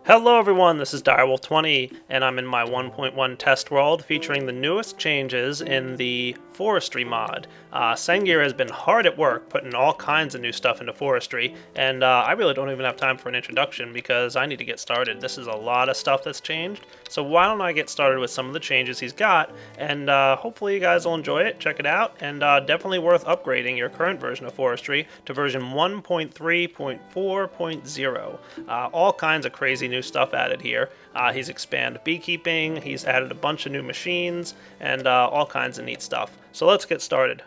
Hello everyone, this is Direwolf20, and I'm in my 1.1 test world featuring the newest changes in the Forestry mod. Sengir has been hard at work putting all kinds of new stuff into Forestry, and I really don't even have time for an introduction because I need to get started. This is a lot of stuff that's changed, so why don't I get started with some of the changes he's got, and hopefully you guys will enjoy it, check it out, and definitely worth upgrading your current version of Forestry to version 1.3.4.0. All kinds of crazy new stuff added here. He's expanded beekeeping, he's added a bunch of new machines, and all kinds of neat stuff. So let's get started.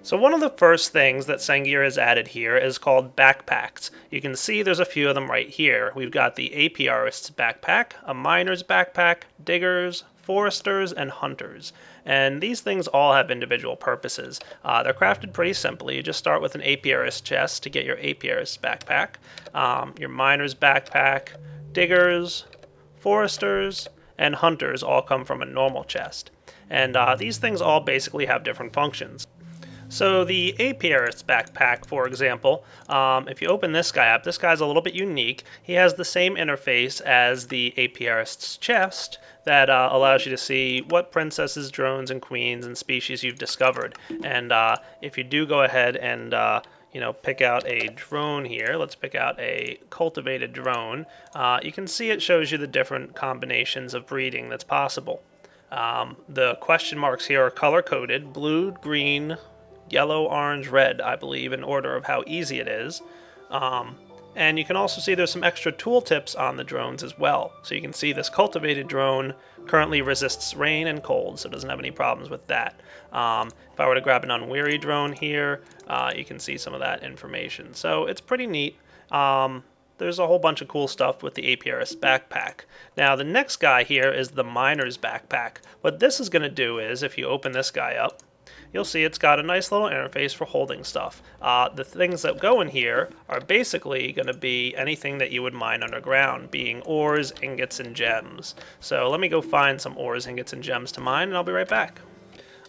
So one of the first things that Sengir has added here is called backpacks. You can see there's a few of them right here. We've got the apiarist's backpack, a miner's backpack, diggers, foresters, and hunters. And these things all have individual purposes. They're crafted pretty simply. You just start with an apiarist chest to get your apiarist's backpack, your miner's backpack, diggers, foresters, and hunters all come from a normal chest. And these things all basically have different functions. So the apiarist's backpack, for example, if you open this guy up, this guy's a little bit unique. He has the same interface as the apiarist's chest that allows you to see what princesses, drones, and queens and species you've discovered. And if you do go ahead and pick out a drone here. Let's pick out a cultivated drone. You can see it shows you the different combinations of breeding that's possible. The question marks here are color-coded: blue, green, yellow, orange, red, I believe, in order of how easy it is. And you can also see there's some extra tooltips on the drones as well. So you can see this cultivated drone currently resists rain and cold, so it doesn't have any problems with that. If I were to grab an unweary drone here, you can see some of that information. So it's pretty neat. There's a whole bunch of cool stuff with the apiarist's backpack. Now the next guy here is the miner's backpack. What this is going to do is, if you open this guy up, you'll see it's got a nice little interface for holding stuff. The things that go in here are basically going to be anything that you would mine underground, being ores, ingots, and gems. So let me go find some ores, ingots, and gems to mine, and I'll be right back.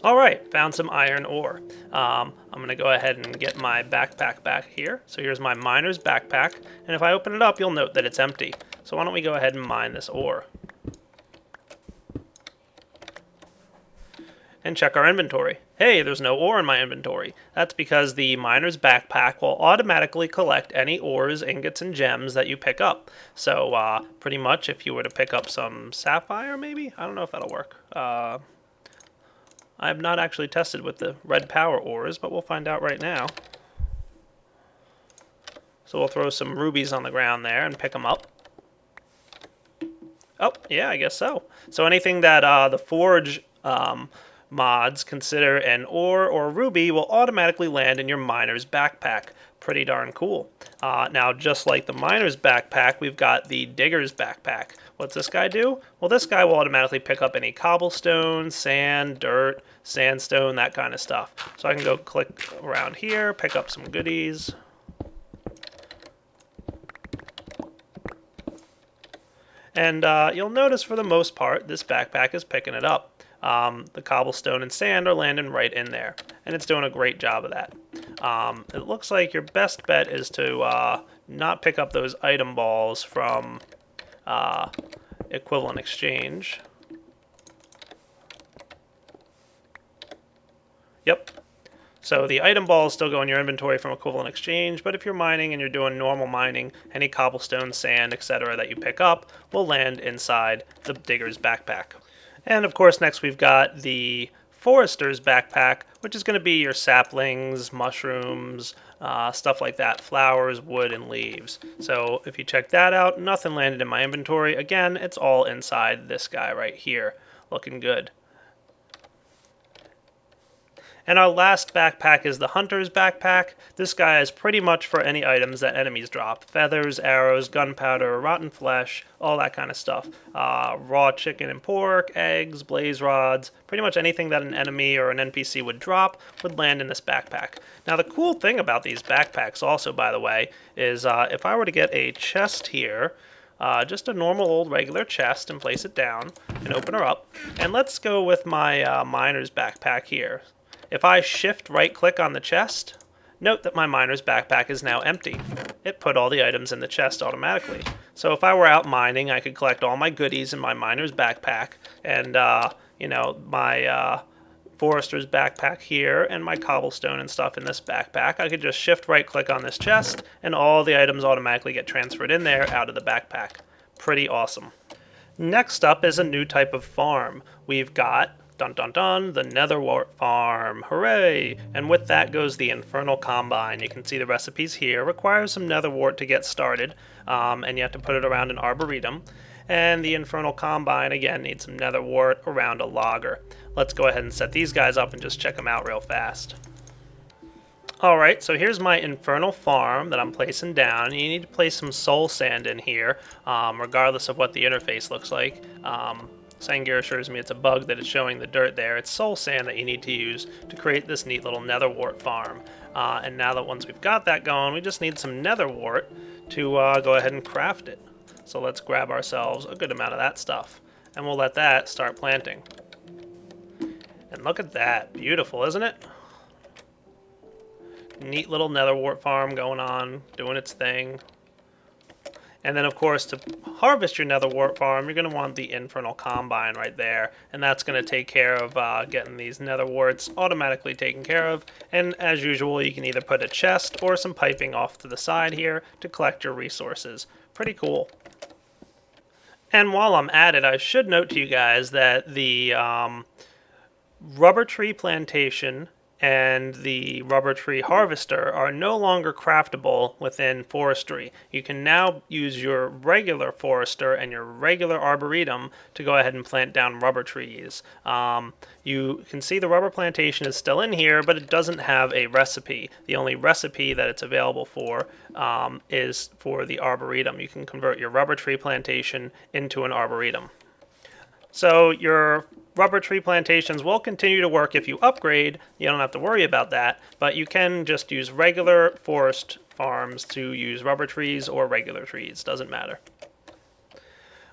Alright, found some iron ore. I'm going to go ahead and get my backpack back here. So here's my miner's backpack, and if I open it up, you'll note that it's empty. So why don't we go ahead and mine this ore. And check our inventory. Hey, there's no ore in my inventory. That's because the miner's backpack will automatically collect any ores, ingots, and gems that you pick up. So pretty much if you were to pick up some sapphire maybe, I don't know if that'll work. I have not actually tested with the red power ores, but we'll find out right now. So we'll throw some rubies on the ground there and pick them up. Oh, yeah, I guess so. So anything that the forge mods consider an ore or ruby will automatically land in your miner's backpack. Pretty darn cool. Now, just like the miner's backpack, we've got the digger's backpack. What's this guy do? Well, this guy will automatically pick up any cobblestone, sand, dirt, sandstone, that kind of stuff. So I can go click around here, pick up some goodies. And you'll notice for the most part, this backpack is picking it up. The cobblestone and sand are landing right in there, and it's doing a great job of that. It looks like your best bet is to not pick up those item balls from equivalent exchange. Yep. So the item balls still go in your inventory from equivalent exchange, but if you're mining and you're doing normal mining, any cobblestone, sand, etc. that you pick up will land inside the digger's backpack. And of course, next we've got the forester's backpack, which is going to be your saplings, mushrooms, stuff like that, flowers, wood, and leaves. So if you check that out, nothing landed in my inventory. Again, it's all inside this guy right here, looking good. And our last backpack is the hunter's backpack. This guy is pretty much for any items that enemies drop. Feathers, arrows, gunpowder, rotten flesh, all that kind of stuff. Raw chicken and pork, eggs, blaze rods, pretty much anything that an enemy or an NPC would drop would land in this backpack. Now the cool thing about these backpacks also, by the way, is if I were to get a chest here, just a normal old regular chest, and place it down and open her up. And let's go with my miner's backpack here. If I shift right click on the chest, note that my miner's backpack is now empty. it put all the items in the chest automatically. So if I were out mining, I could collect all my goodies in my miner's backpack, and my forester's backpack here, and my cobblestone and stuff in this backpack. I could just shift right click on this chest, and all the items automatically get transferred in there out of the backpack. Pretty awesome. Next up is a new type of farm. We've got, dun dun dun, the Nether Wart farm. Hooray! And with that goes the Infernal Combine. You can see the recipes here. Requires some Nether Wart to get started, and you have to put it around an arboretum. And the Infernal Combine, again, needs some Nether Wart around a logger. Let's go ahead and set these guys up and just check them out real fast. Alright, so here's my Infernal Farm that I'm placing down. You need to place some soul sand in here, regardless of what the interface looks like. Sangir assures me it's a bug that it's showing the dirt there. It's soul sand that you need to use to create this neat little Nether Wart farm. And now that once we've got that going, we just need some Nether Wart to go ahead and craft it. So let's grab ourselves a good amount of that stuff, and we'll let that start planting. And look at that. Beautiful, isn't it? Neat little Nether Wart farm going on, doing its thing. And then, of course, to harvest your Nether Wart farm, you're going to want the Infernal Combine right there. And that's going to take care of getting these Nether Warts automatically taken care of. And as usual, you can either put a chest or some piping off to the side here to collect your resources. Pretty cool. And while I'm at it, I should note to you guys that the rubber tree plantation and the rubber tree harvester are no longer craftable within Forestry. You can now use your regular forester and your regular arboretum to go ahead and plant down rubber trees. You can see the rubber plantation is still in here, but it doesn't have a recipe. The only recipe that it's available for is for the arboretum. You can convert your rubber tree plantation into an arboretum. So your rubber tree plantations will continue to work if you upgrade. You don't have to worry about that, but you can just use regular forest farms to use rubber trees or regular trees. Doesn't matter.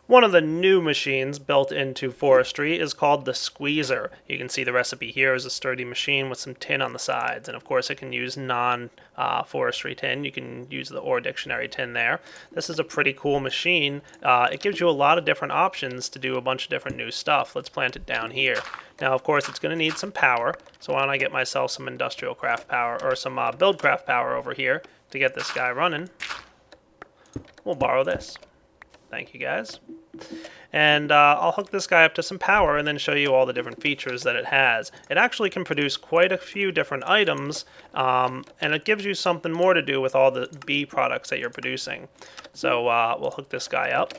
One of the new machines built into Forestry is called the Squeezer. You can see the recipe here is a sturdy machine with some tin on the sides, and of course it can use non-forestry tin. You can use the Ore Dictionary tin there. This is a pretty cool machine. It gives you a lot of different options to do a bunch of different new stuff. Let's plant it down here. Now, of course, it's going to need some power, so why don't I get myself some industrial craft power, or some build craft power over here to get this guy running. We'll borrow this. Thank you, guys. And I'll hook this guy up to some power and then show you all the different features that it has. It actually can produce quite a few different items, and it gives you something more to do with all the bee products that you're producing. So we'll hook this guy up,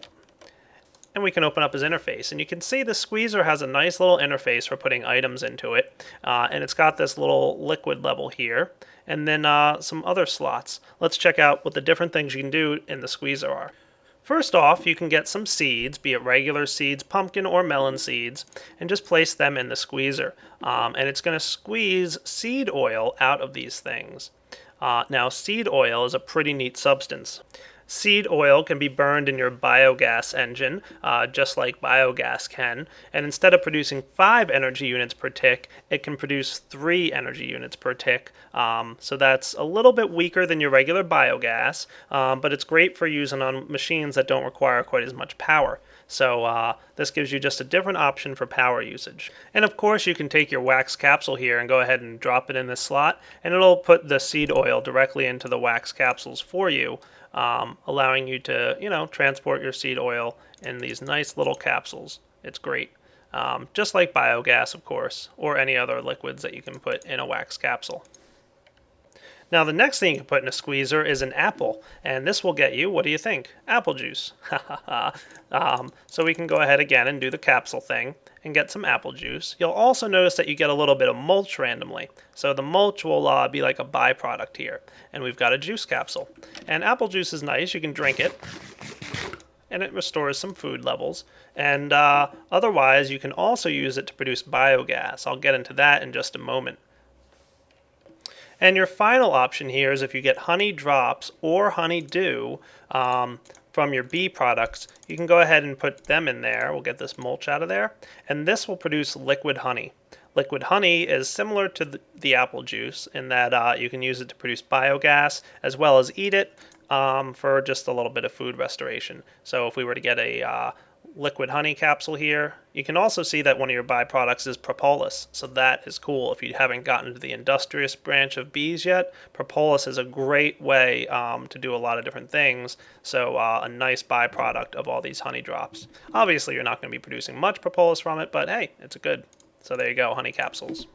and we can open up his interface. And you can see the Squeezer has a nice little interface for putting items into it, and it's got this little liquid level here, and then some other slots. Let's check out what the different things you can do in the Squeezer are. First off, you can get some seeds, be it regular seeds, pumpkin or melon seeds, and just place them in the Squeezer. And it's going to squeeze seed oil out of these things. Now, seed oil is a pretty neat substance. Seed oil can be burned in your biogas engine, just like biogas can, and instead of producing 5 energy units per tick, it can produce 3 energy units per tick. So that's a little bit weaker than your regular biogas, but it's great for using on machines that don't require quite as much power. So this gives you just a different option for power usage. And of course you can take your wax capsule here and go ahead and drop it in this slot, and it'll put the seed oil directly into the wax capsules for you, allowing you to, transport your seed oil in these nice little capsules. It's great. Just like biogas, of course, or any other liquids that you can put in a wax capsule. Now, the next thing you can put in a Squeezer is an apple, and this will get you, what do you think? Apple juice. So we can go ahead again and do the capsule thing and get some apple juice. You'll also notice that you get a little bit of mulch randomly. So the mulch will be like a byproduct here. And we've got a juice capsule. And apple juice is nice. You can drink it, and it restores some food levels. And otherwise, you can also use it to produce biogas. I'll get into that in just a moment. And your final option here is if you get honey drops or honey dew from your bee products, you can go ahead and put them in there. We'll get this mulch out of there, and this will produce liquid honey. Liquid honey is similar to the apple juice in that you can use it to produce biogas as well as eat it. for just a little bit of food restoration. So if we were to get a liquid honey capsule here, you can also see that one of your byproducts is propolis. So that is cool. If you haven't gotten to the industrious branch of bees yet, propolis is a great way to do a lot of different things. So a nice byproduct of all these honey drops. Obviously, you're not going to be producing much propolis from it, but hey, it's good. So there you go, honey capsules.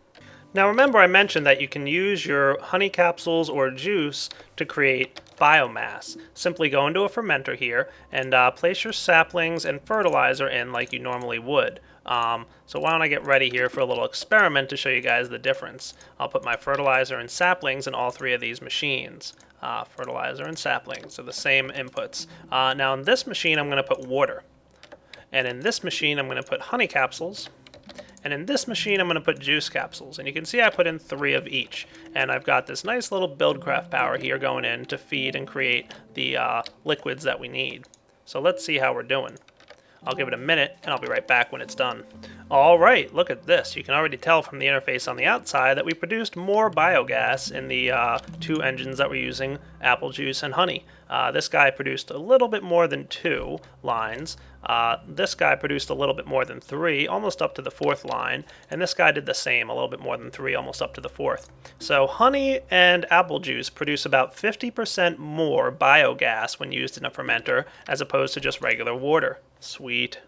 Now remember I mentioned that you can use your honey capsules or juice to create biomass. Simply go into a fermenter here and place your saplings and fertilizer in like you normally would. So why don't I get ready here for a little experiment to show you guys the difference. I'll put my fertilizer and saplings in all three of these machines. Fertilizer and saplings are the same inputs. Now in this machine I'm going to put water. And in this machine I'm going to put honey capsules. And in this machine, I'm going to put juice capsules. And you can see I put in 3 of each. And I've got this nice little Buildcraft power here going in to feed and create the liquids that we need. So let's see how we're doing. I'll give it a minute, and I'll be right back when it's done. All right, look at this. You can already tell from the interface on the outside that we produced more biogas in the 2 engines that we're using, apple juice and honey. This guy produced a little bit more than 2 lines. This guy produced a little bit more than 3, almost up to the 4th line. And this guy did the same, a little bit more than 3, almost up to the 4th. So honey and apple juice produce about 50% more biogas when used in a fermenter as opposed to just regular water. Sweet.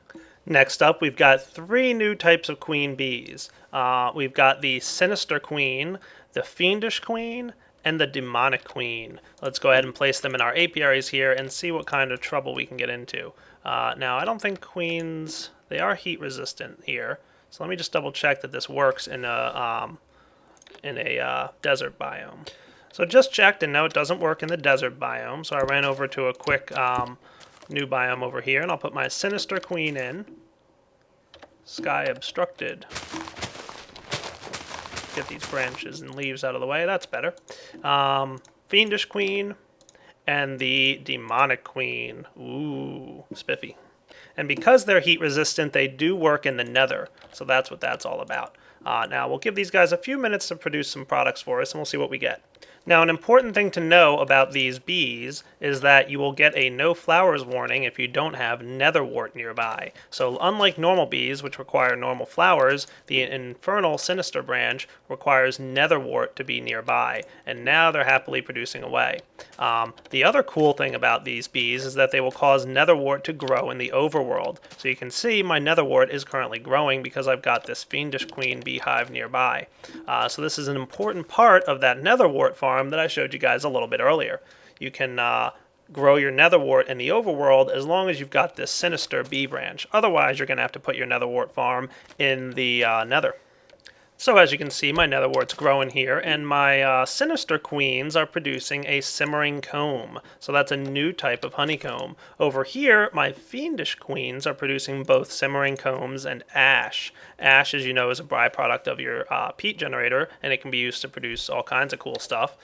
Next up, we've got 3 new types of queen bees. We've got the sinister queen, the fiendish queen, and the demonic queen. Let's go ahead and place them in our apiaries here and see what kind of trouble we can get into. Now, I don't think queens, they are heat resistant here. So let me just double check that this works in a desert biome. So just checked, and no, it doesn't work in the desert biome. So I ran over to a quick new biome over here, and I'll put my sinister queen in. Sky obstructed. Get these branches and leaves out of the way. That's better. Fiendish queen and the demonic queen. Ooh, spiffy. And because they're heat resistant, they do work in the nether. So that's what that's all about. Now we'll give these guys a few minutes to produce some products for us, and we'll see what we get. Now, an important thing to know about these bees is that you will get a no flowers warning if you don't have Nether Wart nearby. So unlike normal bees, which require normal flowers, the infernal sinister branch requires Nether Wart to be nearby, and now they're happily producing away. The other cool thing about these bees is that they will cause Nether Wart to grow in the overworld. So you can see my Nether Wart is currently growing because I've got this fiendish queen beehive nearby. So this is an important part of that Nether Wart farm that I showed you guys a little bit earlier. You can grow your Nether Wart in the overworld as long as you've got this sinister bee branch. Otherwise, you're going to have to put your Nether Wart farm in the nether. So as you can see, my Nether Wart's growing here, and my sinister queens are producing a simmering comb. So that's a new type of honeycomb. Over here, my fiendish queens are producing both simmering combs and ash. Ash, as you know, is a byproduct of your peat generator, and it can be used to produce all kinds of cool stuff,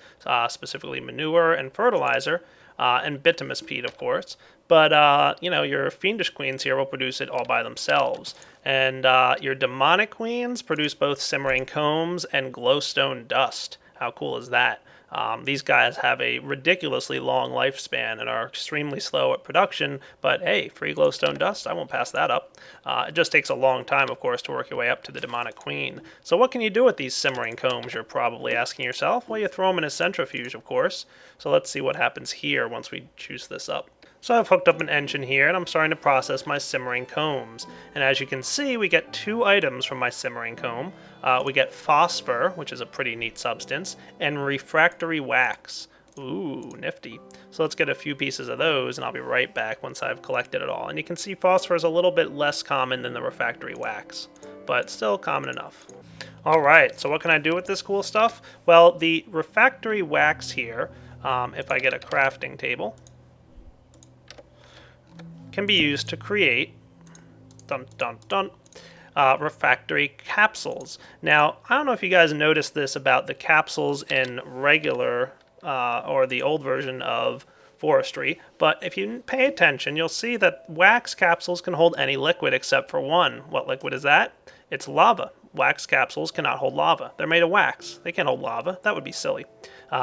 specifically manure and fertilizer. And bituminous peat, of course. But, you know, your fiendish queens here will produce it all by themselves. And your demonic queens produce both simmering combs and glowstone dust. How cool is that? These guys have a ridiculously long lifespan and are extremely slow at production, but hey, free glowstone dust, I won't pass that up. It just takes a long time, of course, to work your way up to the demonic queen. So what can you do with these simmering combs, you're probably asking yourself? Well, you throw them in a centrifuge, of course. So let's see what happens here once we juice this up. So I've hooked up an engine here, and I'm starting to process my simmering combs. And as you can see, we get 2 items from my simmering comb. We get phosphor, which is a pretty neat substance, and refractory wax. Ooh, nifty. So let's get a few pieces of those, and I'll be right back once I've collected it all. And you can see phosphor is a little bit less common than the refractory wax, but still common enough. Alright, so what can I do with this cool stuff? Well, the refractory wax here, if I get a crafting table, can be used to create refractory capsules. Now, I don't know if you guys noticed this about the capsules in regular or the old version of Forestry, but if you pay attention, you'll see that wax capsules can hold any liquid except for one. What liquid is that? It's lava. wax capsules cannot hold lava. They're made of wax. They can't hold lava. That would be silly.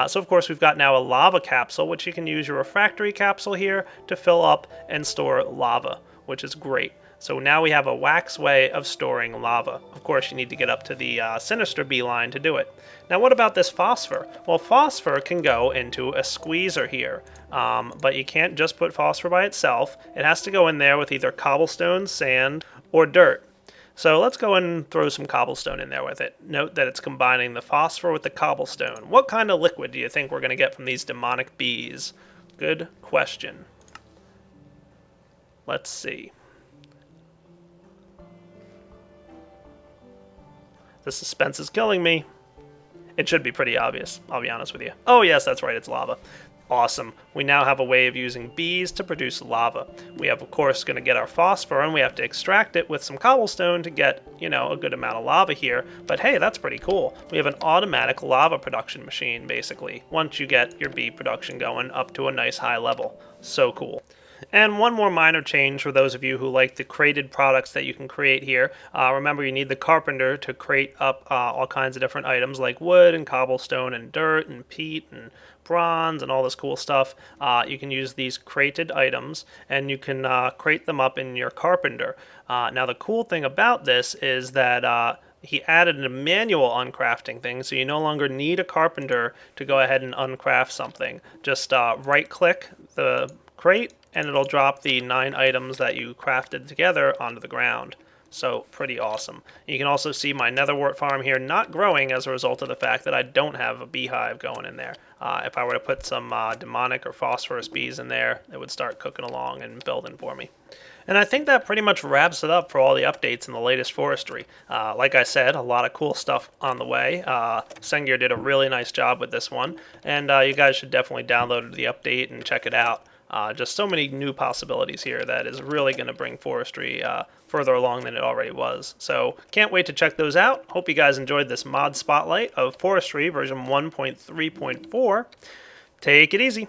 So of course we've got now a lava capsule, which you can use your refractory capsule here to fill up and store lava, which is great. So now we have a wax way of storing lava. Of course, you need to get up to the Sinister beeline to do it. Now, what about this phosphor? Well, phosphor can go into a squeezer here, but you can't just put phosphor by itself. It has to go in there with either cobblestone, sand, or dirt. So let's go and throw some cobblestone in there with it. Note that it's combining the phosphor with the cobblestone. What kind of liquid do you think we're going to get from these demonic bees? Good question. Let's see. The suspense is killing me. It should be pretty obvious, I'll be honest with you. Oh yes, that's right, it's lava. Awesome. We now have a way of using bees to produce lava. We have, of course, going to get our phosphor, and we have to extract it with some cobblestone to get, a good amount of lava here. But hey, that's pretty cool. We have an automatic lava production machine, basically, once you get your bee production going up to a nice high level. So cool. And one more minor change for those of you who like the crated products that you can create here. Remember, you need the carpenter to crate up all kinds of different items like wood and cobblestone and dirt and peat and bronze and all this cool stuff. You can use these crated items and you can crate them up in your carpenter. Now the cool thing about this is that he added a manual uncrafting thing, so you no longer need a carpenter to go ahead and uncraft something. Just right click the crate and it'll drop the 9 items that you crafted together onto the ground. So pretty awesome. You can also see my Nether Wart farm here not growing as a result of the fact that I don't have a beehive going in there. If I were to put some demonic or phosphorus bees in there, it would start cooking along and building for me. And I think that pretty much wraps it up for all the updates in the latest Forestry. Like I said, a lot of cool stuff on the way. Sengir did a really nice job with this one, and you guys should definitely download the update and check it out. Just so many new possibilities here that is really going to bring Forestry further along than it already was. So can't wait to check those out. Hope you guys enjoyed this mod spotlight of Forestry version 1.3.4. Take it easy.